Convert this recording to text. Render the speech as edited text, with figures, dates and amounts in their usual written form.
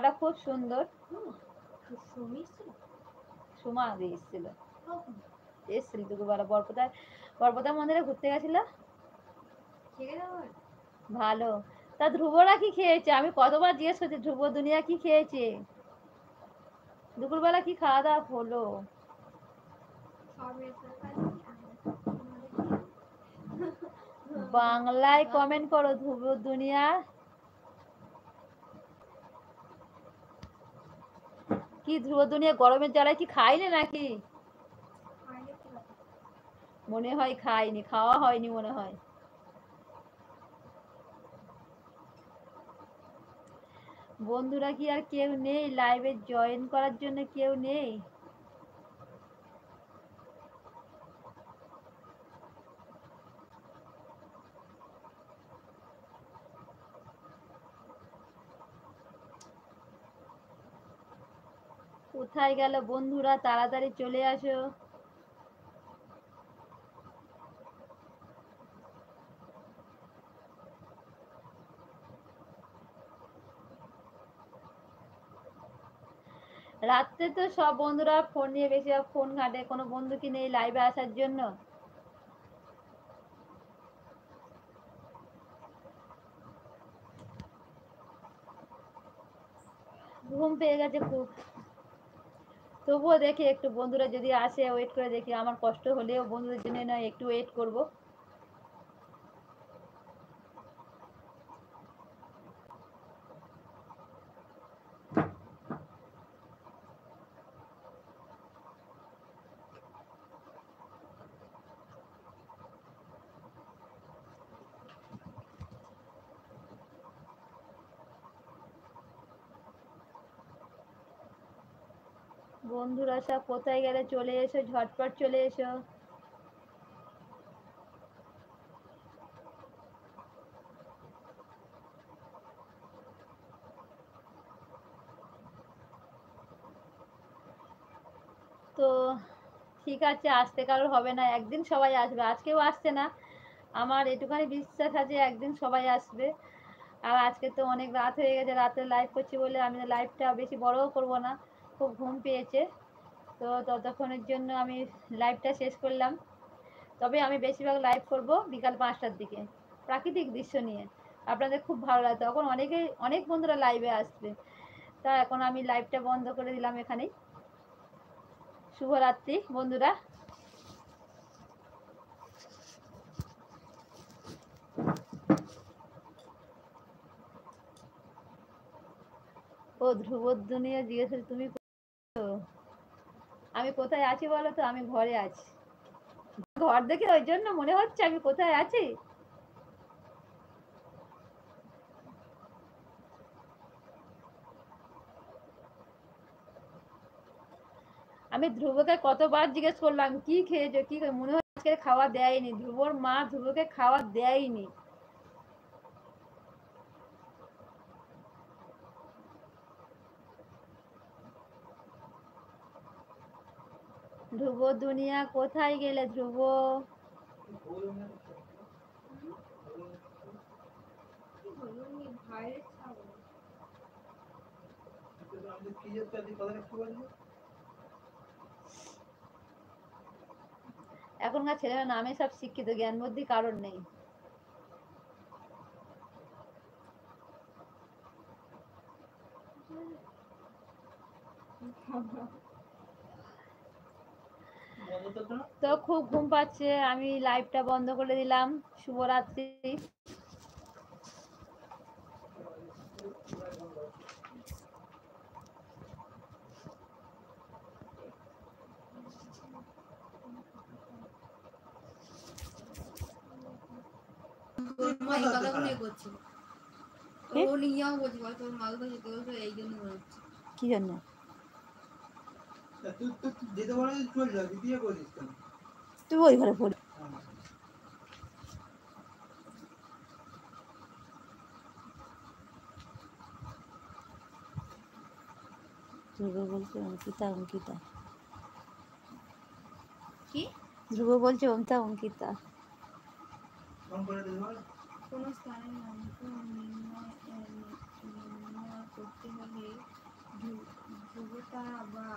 জায়গাটা খুব সুন্দর। সুমা আগে এসেছিল দুপুরবেলা বরপদা মন্দিরে ঘুরতে গেছিল। ভালো। তা ধ্রুবরা কি খেয়েছে? আমি কতবার জিজ্ঞেস করছি ধ্রুব দুনিয়া কি খেয়েছে, দুপুরবেলা কি খাওয়া দাওয়া হলো? বাংলায় কমেন্ট করো ধ্রুব দুনিয়া। কি ধ্রুব দুনিয়া গরমের জ্বালায় কি খাইনি নাকি? মনে হয় খাইনি, খাওয়া হয়নি মনে হয়। বন্ধুরা কি আর কেউ নেই লাইভে জয়েন করার জন্য? কেউ নেই? কোথায় গেল বন্ধুরা? তাড়াতাড়ি চলে আসো। রাত্রে তো সব বন্ধুরা ফোন নিয়ে বেশিরভাগ ফোন ঘাটে, কোনো বন্ধু কি নেই লাইভে আসার জন্য? ঘুম পেয়ে গেছে খুব, তবুও দেখি একটু বন্ধুরা যদি আসে ওয়েট করে দেখি। আমার কষ্ট হলেও বন্ধুদের জন্য নয়, একটু ওয়েট করব। বন্ধুরা সব কোথায় গেলে? চলে এসো, ঝটপট চলে এসো। তো ঠিক আছে, আসতে কারোর হবে না, একদিন সবাই আসবে। আজকেও আসছে না, আমার এটুখানি বিশ্বাস আছে একদিন সবাই আসবে। আর আজকে তো অনেক রাত হয়ে গেছে, রাতে লাইভ করছি বলে আমি লাইভটা বেশি বড়ও করব না, খুব ঘুম পেয়েছে। তো ততক্ষণের জন্য আমি লাইভটা শেষ করলাম। তবে আমি বেশিরভাগ লাইভ করব বিকাল 5টার দিকে, প্রাকৃতিক দৃশ্য নিয়ে। আপনাদের খুব ভালো লাগে, তখন অনেক বন্ধুরা লাইভে আসবে। তা এখন আমি লাইভটা বন্ধ করে দিলাম এখানেই। শুভরাত্রি বন্ধুরা। ও ধ্রুব দুনিয়া জিজ্ঞেস তুমি আমি কোথায় আছি বলো তো? আমি ঘরে আছি। ঘর দেখে ওই জন্য মনে হচ্ছে আমি কোথায় আছি। আমি ধ্রুবকে কতবার জিজ্ঞেস করলাম কি খেয়েছো, কি মনে হচ্ছে আজকে খাওয়া দেয়নি, ধ্রুবর মা ধ্রুবকে খাওয়া দেয়নি। ধ্রুব দুনিয়া কোথায় গেলে ধ্রুব? এখনকার ছেলেরা নামে সব শিক্ষিত, জ্ঞান বুদ্ধি কারণ নেই। তো খুব ঘুম পাচ্ছে, আমি লাইভটা বন্ধ করে দিলাম। শুভরাত্রি। কি জন্য? তুই ওই ঘরে পড়ি। ধ্রুব বলছে অঙ্কিতা অঙ্কিতা, কি ধ্রুব বলছে অঙ্কিতা অঙ্কিতা। কোনো স্থানের নামকে নির্ণয় করতে হলে বাবা